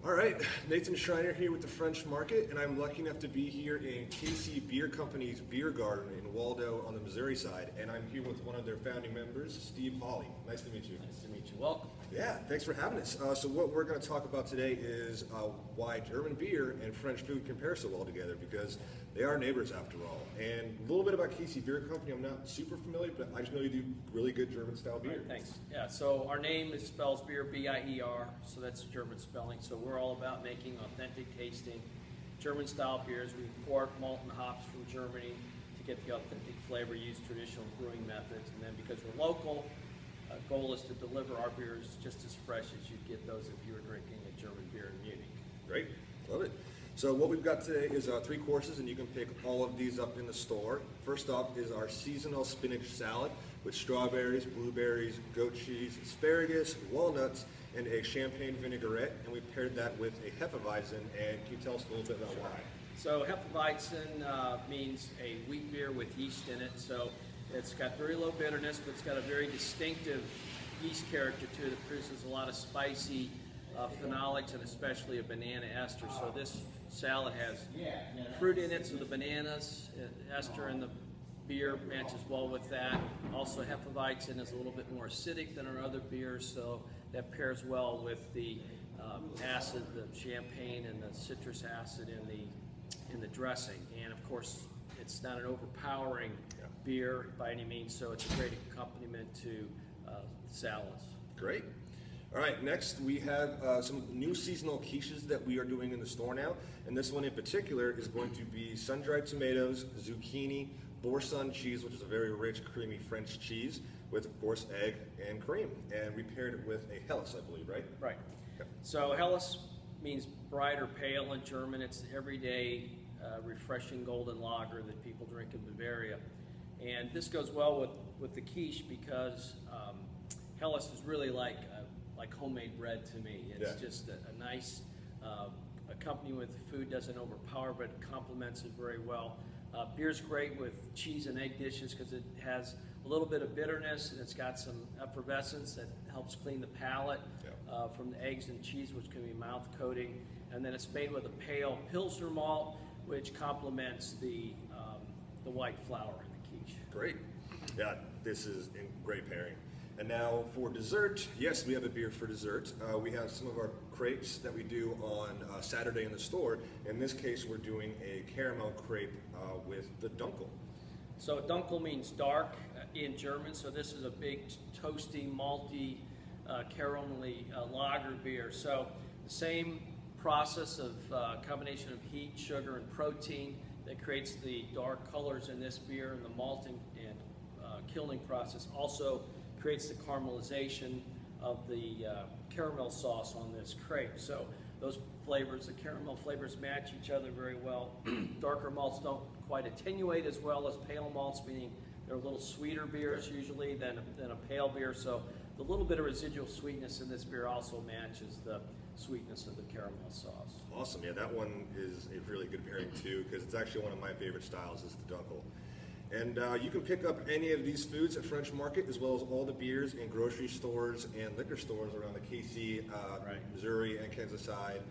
All right, Nathan Schreiner here with the French Market, and I'm lucky enough to be here in KC Bier Company's Bier Garden in Waldo on the Missouri side, and I'm here with one of their founding members, Steve Holle. Nice to meet you. Nice to meet you. Welcome. Yeah, thanks for having us. So what we're going to talk about today is why German beer and French food compare so well together, because they are neighbors after all. And a little bit about KC Bier Company, I'm not super familiar, but I just know you do really good German style beer. Right, thanks. Yeah, so our name spells beer, B-I-E-R, so that's German spelling. So we're all about making authentic tasting German style beers. We import malt and hops from Germany to get the authentic flavor, use traditional brewing methods, and then because we're local, goal is to deliver our beers just as fresh as you'd get those if you were drinking a German beer in Munich. Great, love it. So what we've got today is 3 courses, and you can pick all of these up in the store. First off is our seasonal spinach salad with strawberries, blueberries, goat cheese, asparagus, walnuts, and a champagne vinaigrette, and we paired that with a Hefeweizen. And can you tell us a little bit about why? So Hefeweizen means a wheat beer with yeast in it. So it's got very low bitterness, but it's got a very distinctive yeast character to it that produces a lot of spicy phenolics and especially a banana ester. So this salad has fruit in it, so the bananas, ester in the beer matches well with that. Also Hefeweizen is a little bit more acidic than our other beers, so that pairs well with the acid, the champagne and the citrus acid in the dressing. And of course, it's not an overpowering beer by any means, so it's a great accompaniment to salads. Great. All right, next we have some new seasonal quiches that we are doing in the store now, and this one in particular is going to be sun-dried tomatoes, zucchini, boursin cheese, which is a very rich, creamy French cheese, with, of course, egg and cream. And we paired it with a Helles, I believe, right? Right. Okay. So Helles means bright or pale in German. It's the everyday, refreshing golden lager that people drink in Bavaria. And this goes well with the quiche because Helles is really like homemade bread to me. It's just a nice accompaniment with the food, doesn't overpower, but it complements it very well. Beer's great with cheese and egg dishes because it has a little bit of bitterness and it's got some effervescence that helps clean the palate from the eggs and cheese, which can be mouth coating. And then it's made with a pale Pilsner malt, which complements the white flour in the quiche. Great. Yeah, this is a great pairing. And now for dessert, yes, we have a beer for dessert. We have some of our crepes that we do on Saturday in the store. In this case, we're doing a caramel crepe with the Dunkel. So Dunkel means dark in German, so this is a big toasty, malty, caramelly lager beer. So the same process of combination of heat, sugar, and protein that creates the dark colors in this beer, and the malting and kilning process also creates the caramelization of the caramel sauce on this crepe. So those flavors, the caramel flavors, match each other very well. Darker malts don't quite attenuate as well as pale malts, meaning they're a little sweeter beers usually than a pale beer. So the little bit of residual sweetness in this beer also matches the sweetness of the caramel sauce. Awesome, yeah, that one is a really good pairing too, because it's actually one of my favorite styles is the Dunkel. And you can pick up any of these foods at French Market, as well as all the beers in grocery stores and liquor stores around the KC, Missouri, and Kansas side.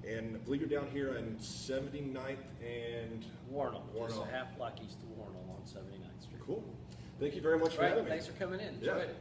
And I believe you're down here on 79th and Warnell. Just a half block east of Warnell on 79th Street. Cool. Thank you very much for having me. Thanks for coming in. Enjoyed it.